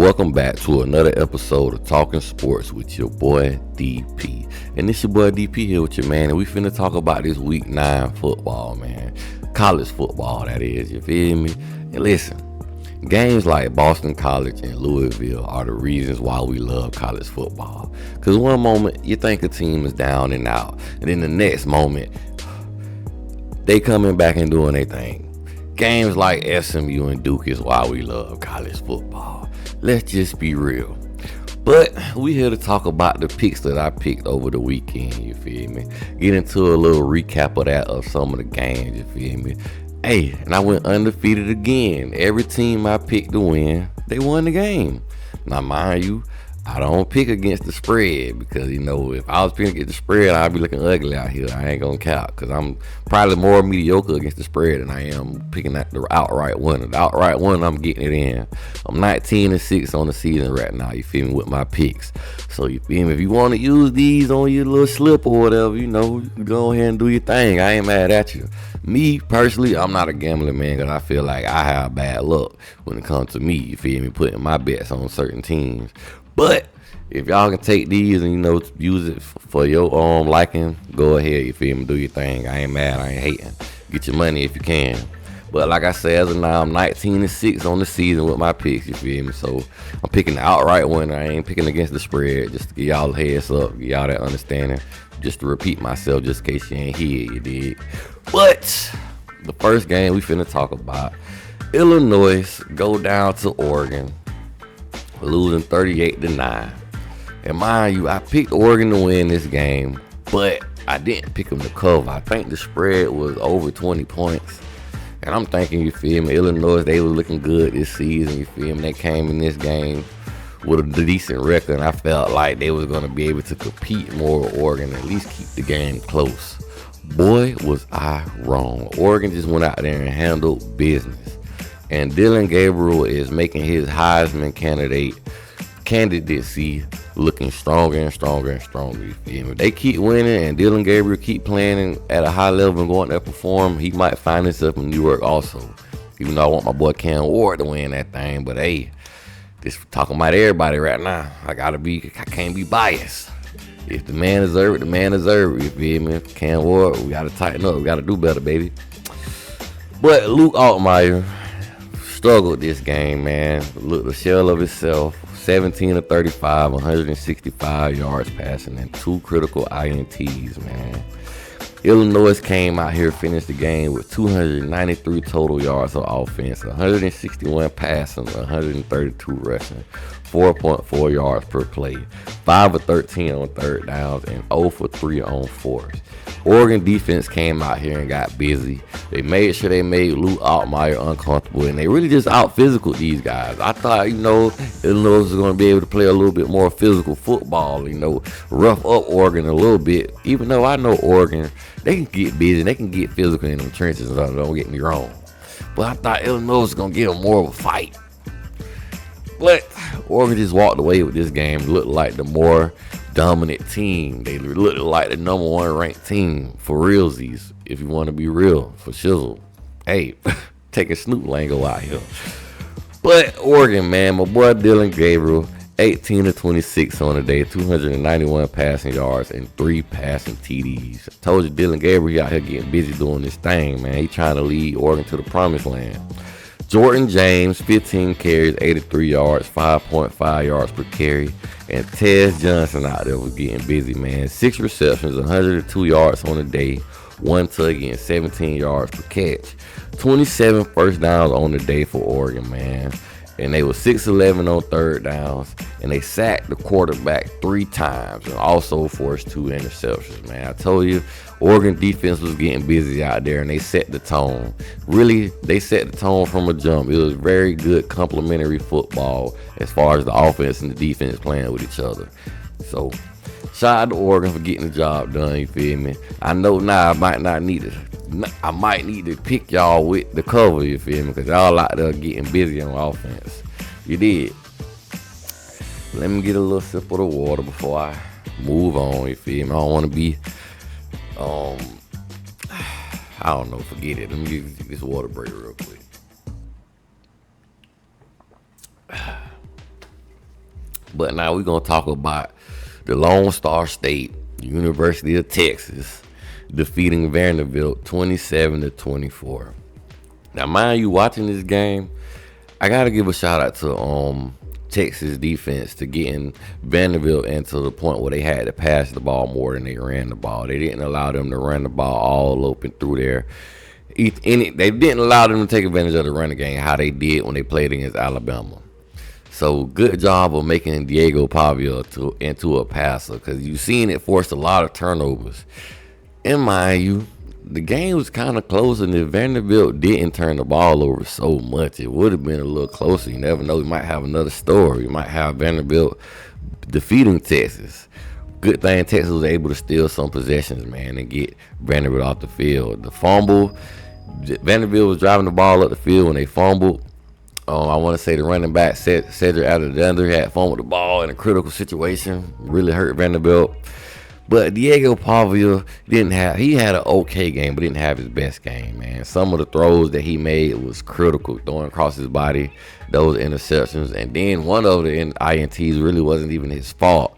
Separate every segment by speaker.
Speaker 1: welcome back to another episode of Talking Sports with your boy DP. And this your boy DP here with your man, and we finna talk about this week 9 football, man. College football, that is, you feel me? And listen, games like Boston College and Louisville are the reasons why we love college football. Because one moment, you think a team is down and out, and then the next moment, they coming back and doing their thing. Games like SMU and Duke is why we love college football. Let's just be real. But we here to talk about the picks that I picked over the weekend, you feel me? Get into a little recap of that, of some of the games, you feel me? Hey, and I went undefeated again. Every team I picked to win, they won the game. Now, mind you, I don't pick against the spread because, if I was picking against the spread, I'd be looking ugly out here. I ain't going to count because I'm probably more mediocre against the spread than I am picking at the outright winner. The outright winner, I'm getting it in. I'm 19-6 on the season right now, you feel me, with my picks. So, you feel me, if you want to use these on your little slip or whatever, go ahead and do your thing. I ain't mad at you. Me, personally, I'm not a gambling man because I feel like I have bad luck when it comes to me, you feel me, putting my bets on certain teams. But if y'all can take these and use it for your liking, go ahead, you feel me, do your thing. I ain't mad, I ain't hating. Get your money if you can. But like I said, as of now, I'm 19-6 on the season with my picks, you feel me? So I'm picking the outright winner. I ain't picking against the spread, just to give y'all a heads up, give y'all that understanding. Just to repeat myself, just in case you ain't hear, you dig? But the first game we finna talk about, Illinois go down to Oregon, losing 38-9. And mind you, I picked Oregon to win this game, but I didn't pick them to cover. I think the spread was over 20 points. And I'm thinking, you feel me, Illinois, they were looking good this season, you feel me. They came in this game with a decent record, and I felt like they was going to be able to compete more with Oregon, at least keep the game close. Boy, was I wrong. Oregon just went out there and handled business. And Dillon Gabriel is making his Heisman candidacy looking stronger and stronger and stronger. You feel me? If they keep winning and Dillon Gabriel keep playing at a high level and going there perform, he might find himself in New York also. Even though I want my boy Cam Ward to win that thing, but hey, this talking about everybody right now. I can't be biased. If the man deserve it, the man deserve it. You feel me? Cam Ward, we gotta tighten up. We gotta do better, baby. But Luke Altmaier struggled this game, man. Looked the shell of itself. 17-35, 165 yards passing, and 2 critical INTs, man. Illinois came out here, finished the game with 293 total yards of offense, 161 passing, 132 rushing, 4.4 yards per play, 5 of 13 on third downs, and 0 for 3 on fourths. Oregon defense came out here and got busy. They made sure they made Luke Altmaier uncomfortable, and they really just out-physical these guys. I thought, Illinois was going to be able to play a little bit more physical football, rough up Oregon a little bit. Even though I know Oregon, they can get busy, they can get physical in the trenches, don't get me wrong. But I thought Illinois was going to give them more of a fight. But Oregon just walked away with this game, looked like the more dominant team. They looked like the number 1 ranked team for realsies, if you want to be real, for shizzle. Hey, taking Snoop Lango out here. But Oregon, man, my boy Dillon Gabriel, 18-26 on the day, 291 passing yards and 3 passing TDs. I told you Dillon Gabriel, he out here getting busy doing this thing, man. He trying to lead Oregon to the promised land. Jordan James, 15 carries, 83 yards, 5.5 yards per carry. And Tez Johnson out there was getting busy, man. 6 receptions, 102 yards on the day, 1 touchdown, and 17 yards per catch. 27 first downs on the day for Oregon, man. And they were 6-11 on third downs. And they sacked the quarterback 3 times and also forced 2 interceptions, man. I told you, Oregon defense was getting busy out there, and they set the tone. Really, they set the tone from a jump. It was very good complementary football as far as the offense and the defense playing with each other. So, shout out to Oregon for getting the job done, you feel me? I know now I might need to pick y'all with the cover, you feel me? Because y'all out there getting busy on offense. You did. Let me get a little sip of the water before I move on, you feel me? I don't want to be... I don't know, forget it. Let me get this water break real quick. But now we're gonna talk about the Lone Star State, University of Texas, defeating Vanderbilt 27-24. Now, mind you, watching this game, I gotta give a shout out to Texas defense to getting Vanderbilt into the point where they had to pass the ball more than they ran the ball. They didn't allow them to run the ball all open through there. They didn't allow them to take advantage of the running game how they did when they played against Alabama. So good job of making Diego Pavia into a passer, because you've seen it force a lot of turnovers. And mind you, the game was kind of close, and if Vanderbilt didn't turn the ball over so much, it would have been a little closer. You never know. We might have another story. You might have Vanderbilt defeating Texas. Good thing Texas was able to steal some possessions, man, and get Vanderbilt off the field. The fumble, Vanderbilt was driving the ball up the field when they fumbled. I want to say the running back, Cedric Alexander, had fumbled the ball in a critical situation. Really hurt Vanderbilt. But Diego Pavia he had an okay game, but didn't have his best game, man. Some of the throws that he made was critical, throwing across his body, those interceptions. And then one of the INTs really wasn't even his fault.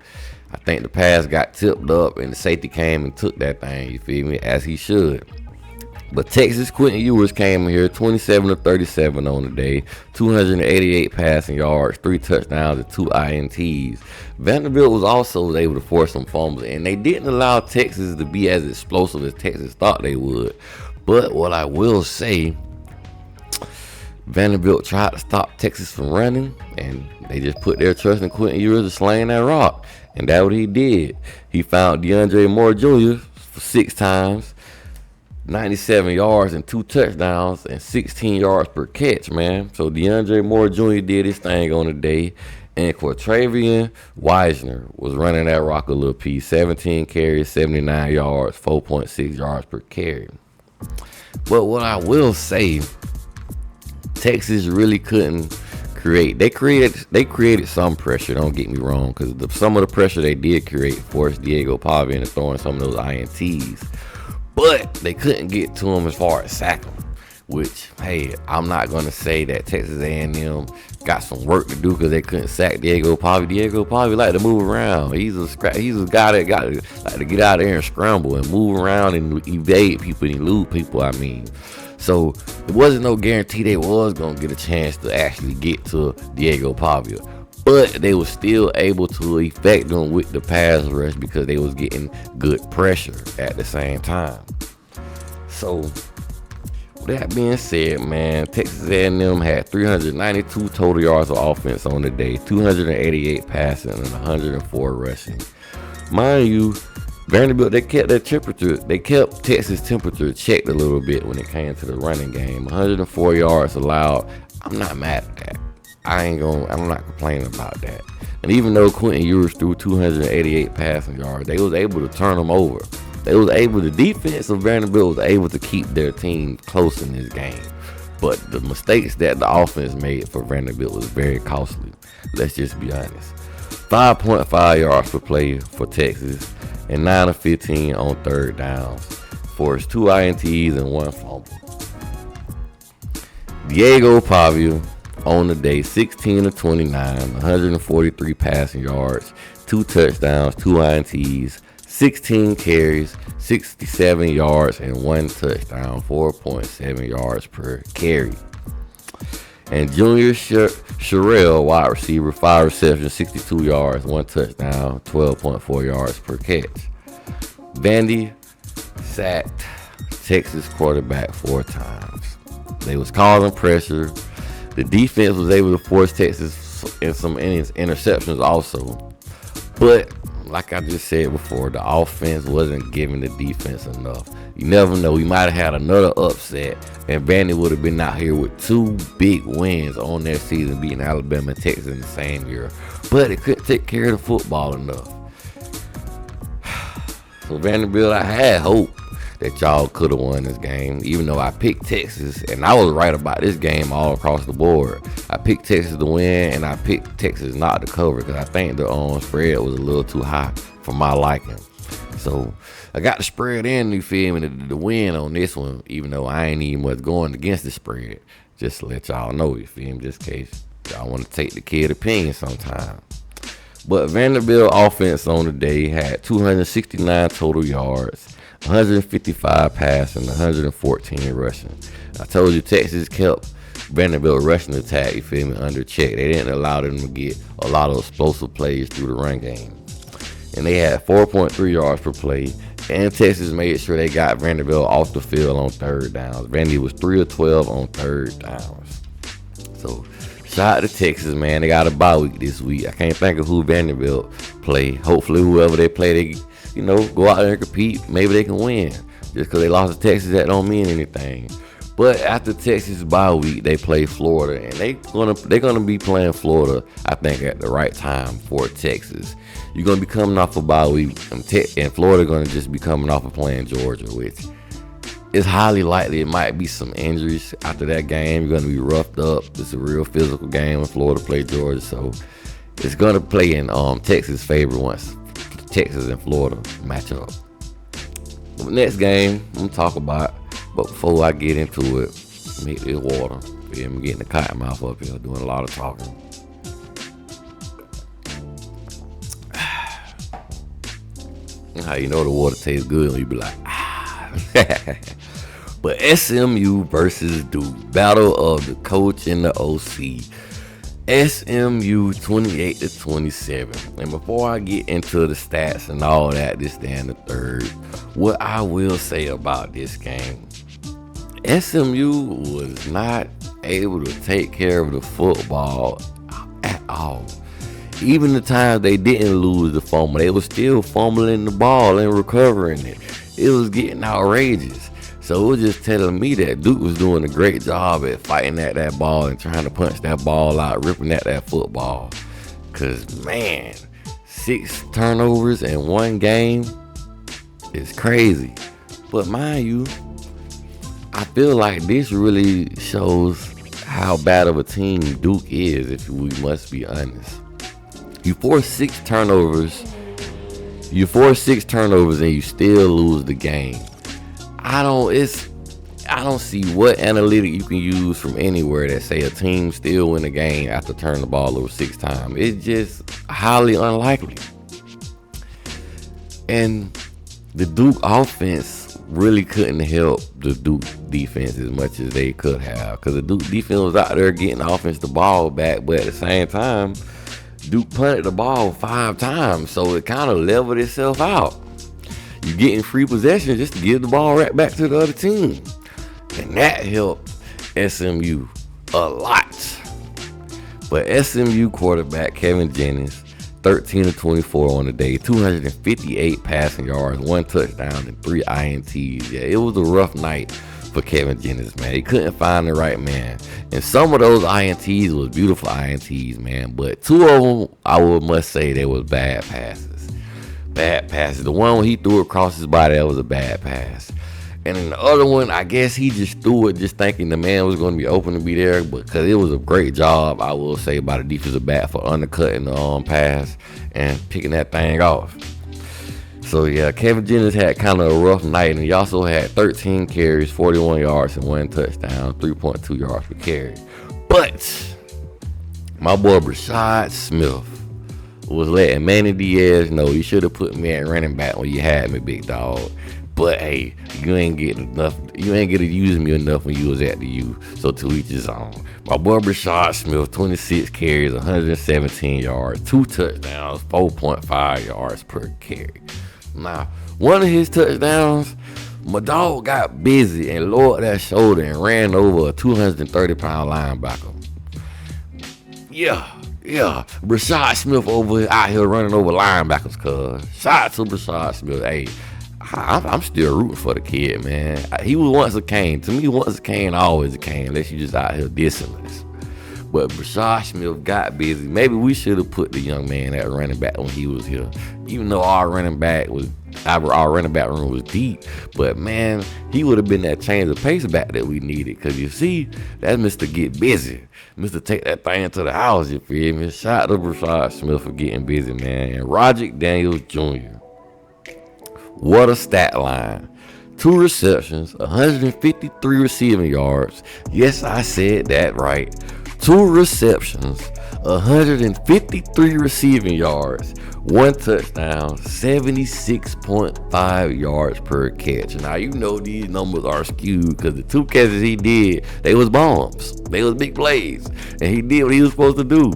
Speaker 1: I think the pass got tipped up and the safety came and took that thing, you feel me, as he should. But Texas, Quentin Ewers came in here 27-37 on the day, 288 passing yards, 3 touchdowns, and 2 INTs. Vanderbilt was also able to force some fumbles, and they didn't allow Texas to be as explosive as Texas thought they would. But what I will say, Vanderbilt tried to stop Texas from running, and they just put their trust in Quentin Ewers to slaying that rock. And that's what he did. He found DeAndre Moore Jr. for 6 times. 97 yards and 2 touchdowns and 16 yards per catch, man. So DeAndre Moore Jr. did his thing on the day. And Quatravian Wisner was running that rock a little piece. 17 carries, 79 yards, 4.6 yards per carry. But what I will say, Texas really couldn't create. They created some pressure, don't get me wrong, because some of the pressure they did create forced Diego Pavia into throwing some of those INTs. But they couldn't get to him as far as sack him, which, hey, I'm not going to say that Texas A&M got some work to do because they couldn't sack Diego Pavia. Diego Pavia like to move around. He's a guy that got to like to get out there and scramble and move around and evade people and elude people, I mean. So it wasn't no guarantee they was going to get a chance to actually get to Diego Pavia. But they were still able to affect them with the pass rush because they was getting good pressure at the same time. So, with that being said, man, Texas A&M had 392 total yards of offense on the day, 288 passing, and 104 rushing. Mind you, Vanderbilt, they kept their temperature. They kept Texas' temperature checked a little bit when it came to the running game. 104 yards allowed. I'm not mad at that. I'm not complaining about that. And even though Quentin Ewers threw 288 passing yards, they was able to turn them over. The defense of Vanderbilt was able to keep their team close in this game. But the mistakes that the offense made for Vanderbilt was very costly. Let's just be honest. 5.5 yards per play for Texas and 9 of 15 on third downs. Forced 2 INTs and 1 fumble. Diego Pavia on the day, 16 of 29, 143 passing yards, 2 touchdowns, 2 INTs, 16 carries, 67 yards, and 1 touchdown, 4.7 yards per carry. And Junior Sherrill, wide receiver, 5 receptions, 62 yards, 1 touchdown, 12.4 yards per catch. Vandy sacked Texas quarterback 4 times. They was causing pressure. The defense was able to force Texas in some interceptions also. But like I just said before, the offense wasn't giving the defense enough. You never know. We might have had another upset, and Vandy would have been out here with 2 big wins on their season, beating Alabama and Texas in the same year. But it couldn't take care of the football enough. So Vanderbilt, I had hope that y'all could have won this game, even though I picked Texas, and I was right about this game all across the board. I picked Texas to win, and I picked Texas not to cover because I think the spread was a little too high for my liking. So I got the spread in, you feel me, the win on this one, even though I ain't even much going against the spread. Just to let y'all know, you feel me, just in case y'all want to take the kid opinion sometime. But Vanderbilt offense on the day had 269 total yards, 155 passing, 114 rushing. I told you Texas kept Vanderbilt rushing attack, you feel me, under check. They didn't allow them to get a lot of explosive plays through the run game. And they had 4.3 yards per play. And Texas made sure they got Vanderbilt off the field on third downs. Vandy was 3 of 12 on third downs. So, shout out to Texas, man. They got a bye week this week. I can't think of who Vanderbilt play. Hopefully, whoever they play, they, go out there and compete. Maybe they can win. Just because they lost to Texas, that don't mean anything. But after Texas bye week, they play Florida, and they're gonna be playing Florida, I think, at the right time for Texas. You're gonna be coming off a bye week, and Florida gonna just be coming off of playing Georgia, which is highly likely it might be some injuries after that game. You're gonna be roughed up. It's a real physical game when Florida play Georgia, so it's gonna play in Texas' favor once Texas and Florida match up. The next game I'm gonna talk about. But before I get into it, make this water. I'm getting the cotton mouth up here, doing a lot of talking. How you know the water tastes good when you be like, ah. But SMU versus Duke, battle of the coach and the OC. SMU 28-27. And before I get into the stats and all that, this, that, and the third, what I will say about this game, SMU was not able to take care of the football at all. Even the times they didn't lose the fumble, they were still fumbling the ball and recovering it. It was getting outrageous. So it was just telling me that Duke was doing a great job at fighting at that ball and trying to punch that ball out, ripping at that football. Because, man, 6 turnovers in one game is crazy. But mind you, I feel like this really shows how bad of a team Duke is, if we must be honest. You force 6 turnovers and you still lose the game. I don't see what analytic you can use from anywhere that say a team still win a game after turning the ball over 6 times. It's just highly unlikely. And the Duke offense really couldn't help the Duke defense as much as they could have, because the Duke defense was out there getting the offense the ball back, but at the same time, Duke punted the ball 5 times, so it kind of leveled itself out. You're getting free possession just to give the ball right back to the other team, and that helped SMU a lot. But SMU quarterback Kevin Jennings, 13-24 on the day, 258 passing yards, 1 touchdown, and 3 INTs. Yeah, it was a rough night for Kevin Jennings, man. He couldn't find the right man. And some of those INTs was beautiful INTs, man. But 2 of them, must say they was bad passes. Bad passes. The one when he threw it across his body, that was a bad pass. And then the other one, I guess he just threw it just thinking the man was going to be open to be there, because it was a great job, I will say, by the defensive back for undercutting the pass and picking that thing off. So, yeah, Kevin Jennings had kind of a rough night, and he also had 13 carries, 41 yards, and 1 touchdown, 3.2 yards per carry. But my boy Brashad Smith was letting Manny Diaz know, you should have put me at running back when you had me, big dog. But hey, you ain't get to use me enough when you was at the U. So to each his own. My boy Brashad Smith, 26 carries, 117 yards, 2 touchdowns, 4.5 yards per carry. Now, one of his touchdowns, my dog got busy and lowered that shoulder and ran over a 230-pound linebacker. Yeah. Brashad Smith out here running over linebackers, cuz. Shout out to Brashad Smith. Hey, I'm still rooting for the kid, man. He was once a Cane. To me, once a Cane, always a Cane, unless you just out here dissing us. But Brashad Smith got busy. Maybe we should have put the young man at running back when he was here. Even though our running back room was deep. But, man, he would have been that change of pace back that we needed. Because, you see, that's Mr. Get Busy. Mr. Take that thing to the house, you feel me? Shout out to Brashad Smith for getting busy, man. And Roderick Daniels Jr., what a stat line. 2 receptions, 153 receiving yards. Yes, I said that right. 2 receptions, 153 receiving yards, 1 touchdown, 76.5 yards per catch. Now, you know these numbers are skewed because the 2 catches he did, they was bombs. They was big plays. And he did what he was supposed to do.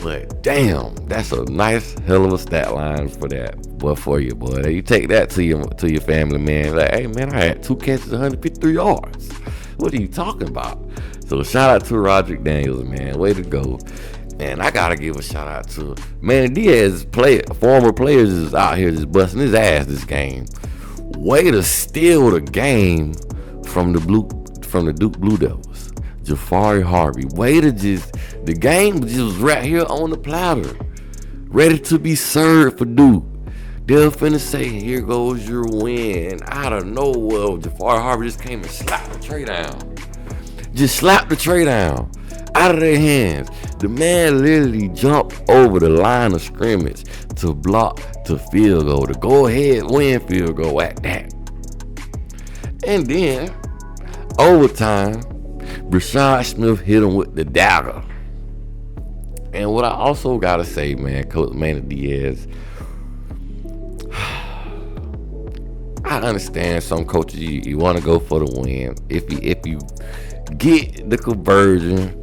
Speaker 1: But damn, that's a nice hell of a stat line for that. Boy, for you, boy. You take that to your family, man. Like, hey, man, I had 2 catches, 153 yards. What are you talking about? So shout out to Roderick Daniels, man. Way to go. Man, I gotta give a shout out to Manny Diaz. Former players is out here just busting his ass this game. Way to steal the game from the Duke Blue Devils. Jafari Harvey. Way to the game just was right here on the platter, ready to be served for Duke. They're finna say, here goes your win. Out of nowhere, Jafari Harvey just came and slapped the tray down. Just slapped the tray down out of their hands. The man literally jumped over the line of scrimmage to block the field goal, to go ahead win field goal at that. And then, overtime, Brashad Smith hit him with the dagger. And what I also gotta say, man, Coach Manny Diaz, I understand some coaches, you want to go for the win. If you get the conversion,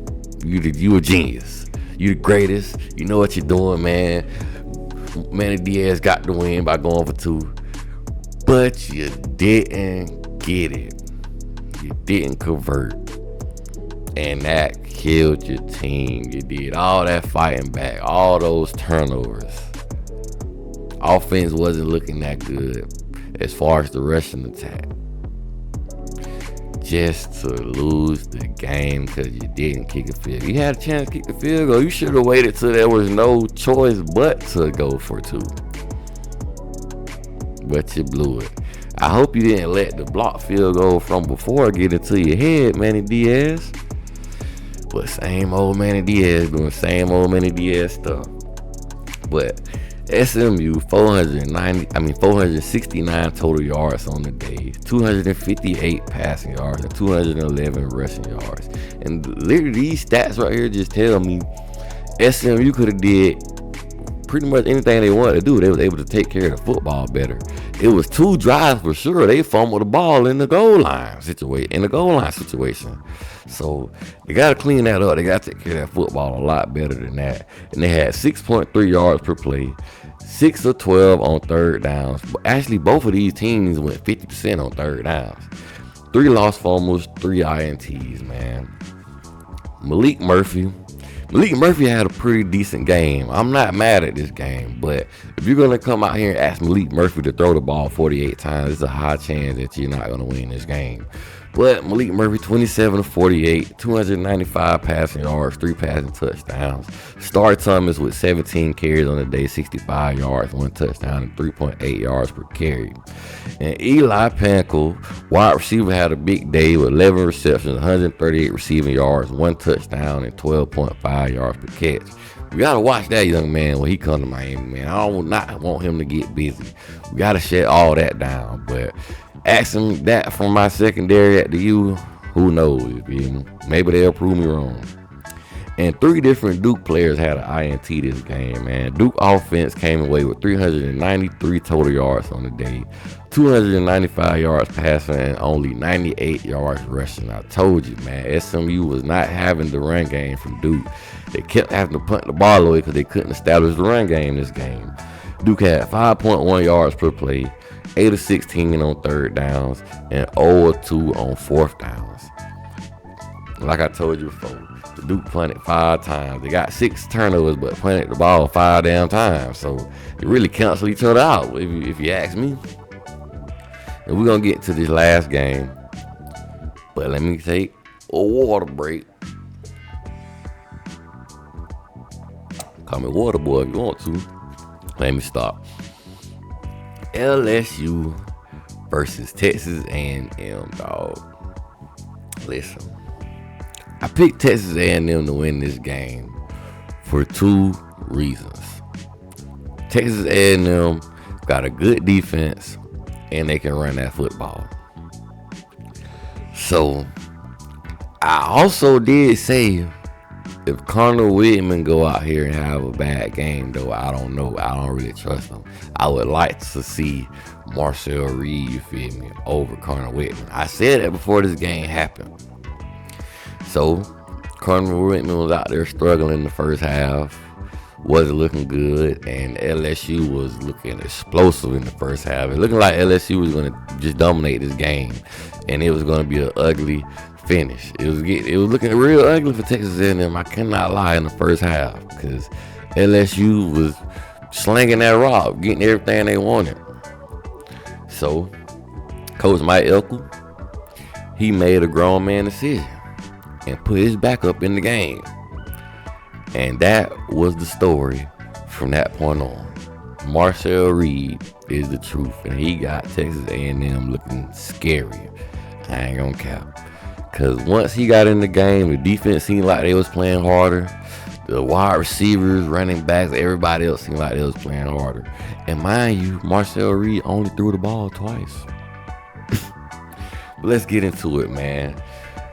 Speaker 1: you a genius. You the greatest. You know what you're doing, man. Manny Diaz got the win by going for 2. But you didn't get it. You didn't convert. And that killed your team. You did all that fighting back, all those turnovers. Offense wasn't looking that good as far as the rushing attack. Just to lose the game because you didn't kick a field goal. You had a chance to kick the field goal. You should have waited till there was no choice but to go for 2. But you blew it. I hope you didn't let the block field goal from before get into your head, Manny Diaz. But same old Manny Diaz doing same old Manny Diaz stuff. But SMU 469 total yards on the day, 258 passing yards, and 211 rushing yards. And literally these stats right here just tell me SMU could have did pretty much anything they wanted to do. They was able to take care of the football better. It was 2 drives for sure. They fumbled the ball in the goal line situation. So they got to clean that up. They got to take care of that football a lot better than that. And they had 6.3 yards per play, 6 of 12 on third downs. Actually, both of these teams went 50% on third downs. 3 lost fumbles, 3 INTs, man. Malik Murphy had a pretty decent game. I'm not mad at this game, but if you're going to come out here and ask Malik Murphy to throw the ball 48 times, there's a high chance that you're not going to win this game. But Malik Murphy, 27 of 48, 295 passing yards, 3 passing touchdowns. Star Thomas with 17 carries on the day, 65 yards, 1 touchdown, and 3.8 yards per carry. And Eli Pankel, wide receiver, had a big day with 11 receptions, 138 receiving yards, 1 touchdown, and 12.5 yards per catch. We got to watch that young man when he come to Miami, man. I do not want him to get busy. We got to shut all that down, but asking that from my secondary at the U, who knows? Maybe they'll prove me wrong. And 3 different Duke players had an INT this game, man. Duke offense came away with 393 total yards on the day, 295 yards passing, and only 98 yards rushing. I told you, man, SMU was not having the run game from Duke. They kept having to punt the ball away because they couldn't establish the run game this game. Duke had 5.1 yards per play, 8 of 16 on third downs, and 0 of 2 on fourth downs. Like I told you before, the Duke punted 5 times. They got 6 turnovers, but punted the ball 5 damn times. So they really cancel each other out, if you ask me. And we're going to get to this last game. But let me take a water break. Call me water boy if you want to. Let me stop. LSU versus Texas A&M, dog. Listen, I picked Texas A&M to win this game for 2 reasons. Texas A&M got a good defense and they can run that football. So I also did say If Connor Whitman go out here and have a bad game, though, I don't know. I don't really trust him. I would like to see Marcel Reed, you feel me, over Connor Whitman. I said that before this game happened. So, Connor Whitman was out there struggling in the first half. Wasn't looking good, and LSU was looking explosive in the first half. It looking like LSU was going to just dominate this game, and it was going to be an ugly finish. It was looking real ugly for Texas A&M. I cannot lie, in the first half, because LSU was slinging that rock, getting everything they wanted. So, Coach Mike Elko, he made a grown man decision and put his backup in the game. And that was the story from that point on. Marcel Reed is the truth, and he got Texas A&M looking scary. I ain't gonna cap. Because once he got in the game, the defense seemed like they was playing harder. The wide receivers, running backs, everybody else seemed like they was playing harder. And mind you, Marcel Reed only threw the ball twice. But let's get into it, man.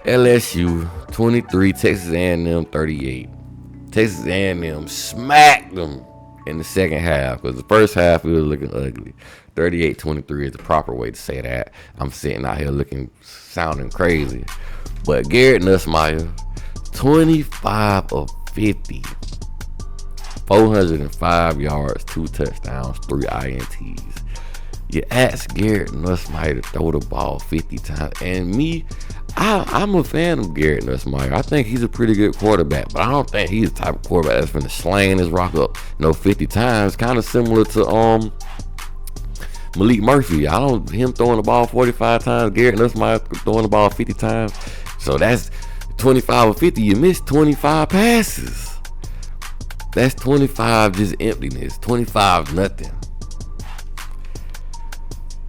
Speaker 1: LSU 23, Texas A&M 38. Texas A&M smacked them in the second half, because the first half it was looking ugly. 38-23 is the proper way to say that. I'm sitting out here sounding crazy. But Garrett Nussmeier, 25 of 50, 405 yards, 2 touchdowns, 3 INTs. You ask Garrett Nussmeier to throw the ball 50 times, and me, I'm a fan of Garrett Nussmeier. I think he's a pretty good quarterback, but I don't think he's the type of quarterback that's going to slang his rock up 50 times. Kind of similar to Malik Murphy. Him throwing the ball 45 times, Garrett Nussmeier throwing the ball 50 times. So that's 25 or 50. You missed 25 passes. That's 25 just emptiness. 25 nothing.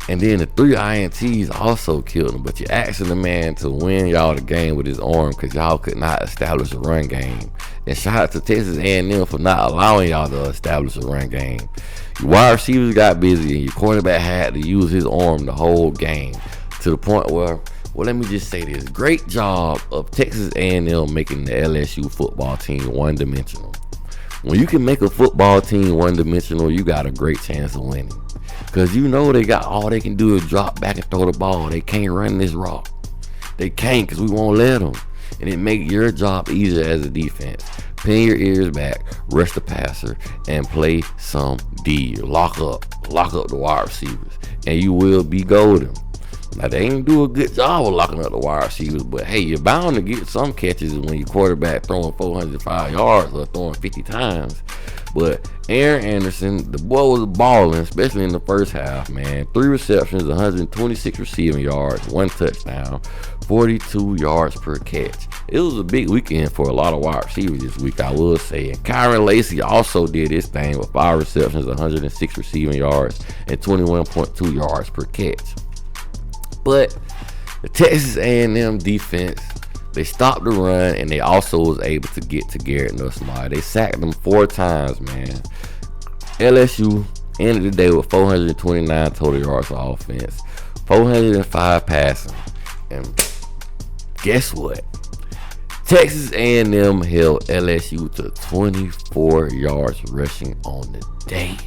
Speaker 1: And then the 3 INTs also killed him. But you're asking the man to win y'all the game with his arm, because y'all could not establish a run game. And shout out to Texas A&M for not allowing y'all to establish a run game. Your wide receivers got busy, and your quarterback had to use his arm the whole game, to the point where, well, let me just say this. Great job of Texas A&M making the LSU football team one-dimensional. When you can make a football team one-dimensional, you got a great chance of winning. Because you know they got all they can do is drop back and throw the ball. They can't run this rock. They can't, because we won't let them. And it make your job easier as a defense. Pin your ears back, rush the passer, and play some D. Lock up the wide receivers, and you will be golden. Now, they ain't do a good job of locking up the wide receivers, but hey, you're bound to get some catches when your quarterback throwing 405 yards or throwing 50 times. But Aaron Anderson, the boy was balling, especially in the first half, man. 3 receptions, 126 receiving yards, 1 touchdown, 42 yards per catch. It was a big weekend for a lot of wide receivers this week, I will say. And Kyron Lacy also did his thing with 5 receptions, 106 receiving yards, and 21.2 yards per catch. But the Texas A&M defense, they stopped the run, and they also was able to get to Garrett Nussmeier. They sacked him 4 times, man. LSU ended the day with 429 total yards of offense, 405 passing. And guess what? Texas A&M held LSU to 24 yards rushing on the day.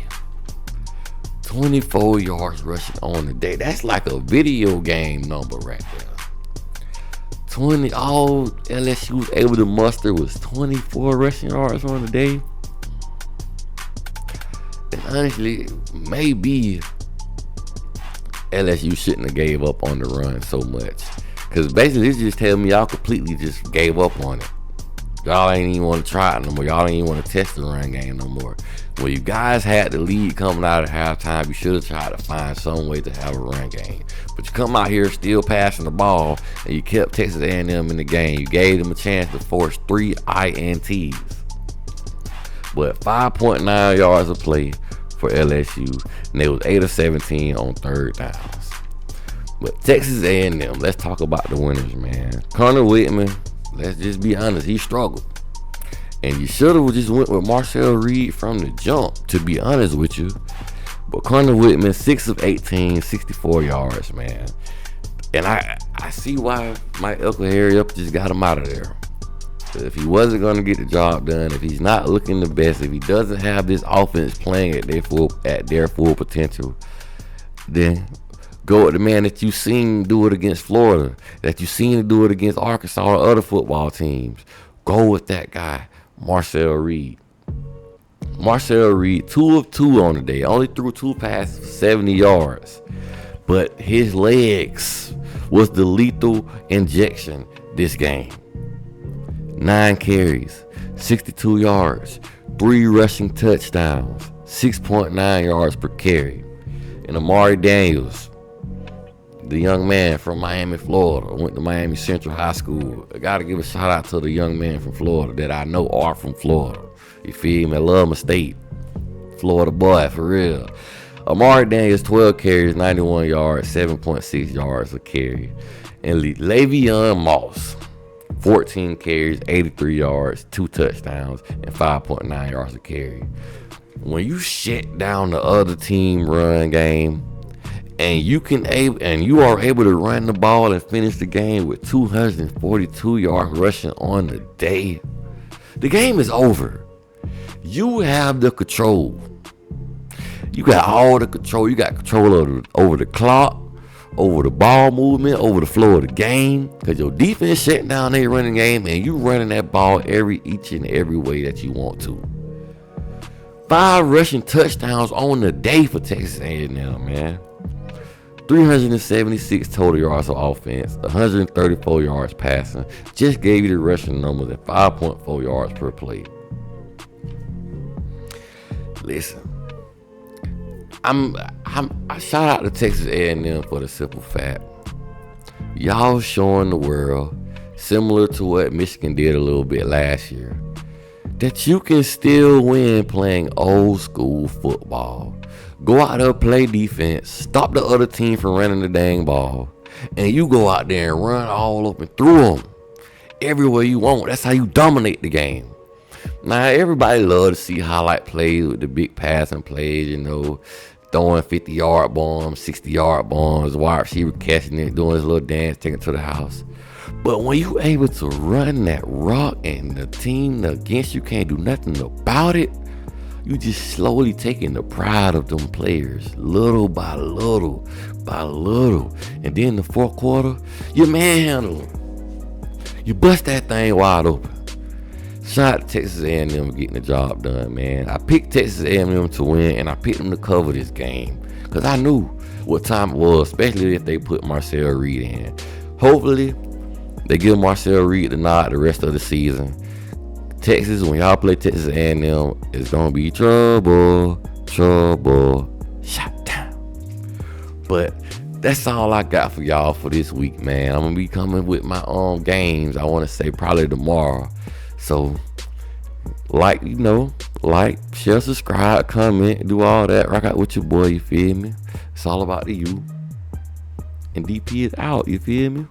Speaker 1: 24 yards rushing on the day. That's like a video game number right there. All LSU was able to muster was 24 rushing yards on the day. And honestly, maybe LSU shouldn't have gave up on the run so much. Because basically, this just tells me y'all completely just gave up on it. Y'all ain't even want to try it no more. Y'all ain't even want to test the run game no more. When you guys had the lead coming out at halftime, you should have tried to find some way to have a run game. But you come out here still passing the ball, and you kept Texas A&M in the game. You gave them a chance to force 3 INTs. But 5.9 yards of play for LSU, and they was 8 of 17 on 3rd downs. But Texas A&M, let's talk about the winners, man. Connor Whitman, let's just be honest, he struggled. And you should have just went with Marcel Reed from the jump, to be honest with you. But Connor Whitman, 6 of 18, 64 yards, man. And I see why Mike Elko hurry up just got him out of there. If he wasn't going to get the job done, if he's not looking the best, if he doesn't have this offense playing at their full potential, then go with the man that you seen do it against Florida, that you seen do it against Arkansas or other football teams. Go with that guy, Marcel Reed. Marcel Reed, 2 of 2 on the day. Only threw 2 passes for 70 yards. But his legs was the lethal injection this game. 9 carries, 62 yards, 3 rushing touchdowns, 6.9 yards per carry. And Amari Daniels, the young man from Miami, Florida, went to Miami Central High School. I got to give a shout out to the young man from Florida that I know are from Florida. You feel me? I love my state. Florida boy, for real. Amari Daniels, 12 carries, 91 yards, 7.6 yards a carry. And Le'Veon Moss, 14 carries, 83 yards, 2 touchdowns, and 5.9 yards a carry. When you shut down the other team run game, and you are able to run the ball and finish the game with 242 yards rushing on the day, the game is over. You have the control. You got all the control. You got control over the clock, over the ball movement, over the flow of the game. Because your defense shutting down their running game, and you running that ball each and every way that you want to. 5 rushing touchdowns on the day for Texas A&M, man. 376 total yards of offense, 134 yards passing. Just gave you the rushing numbers at 5.4 yards per play. Listen, I shout out to Texas A&M for the simple fact, y'all showing the world, similar to what Michigan did a little bit last year, that you can still win playing old school football. Go out there, play defense, stop the other team from running the dang ball, and you go out there and run all up and through them everywhere you want. That's how you dominate the game. Now, everybody love to see highlight plays with the big passing plays, throwing 50-yard bombs, 60-yard bombs, wide receiver catching it, doing his little dance, taking it to the house. But when you able to run that rock and the team against you can't do nothing about it, you just slowly taking the pride of them players, little by little by little. And then the fourth quarter, you manhandle them. You bust that thing wide open. Shout out to Texas A&M getting the job done, man. I picked Texas A&M to win, and I picked them to cover this game because I knew what time it was, especially if they put Marcel Reed in. Hopefully, they give Marcel Reed the nod the rest of the season. Texas, when y'all play Texas A&M, it's going to be trouble, shot down. But that's all I got for y'all for this week, man. I'm going to be coming with my own games, I want to say probably tomorrow. So, like, share, subscribe, comment, do all that. Rock out with your boy, you feel me? It's all about the you. And DP is out, you feel me?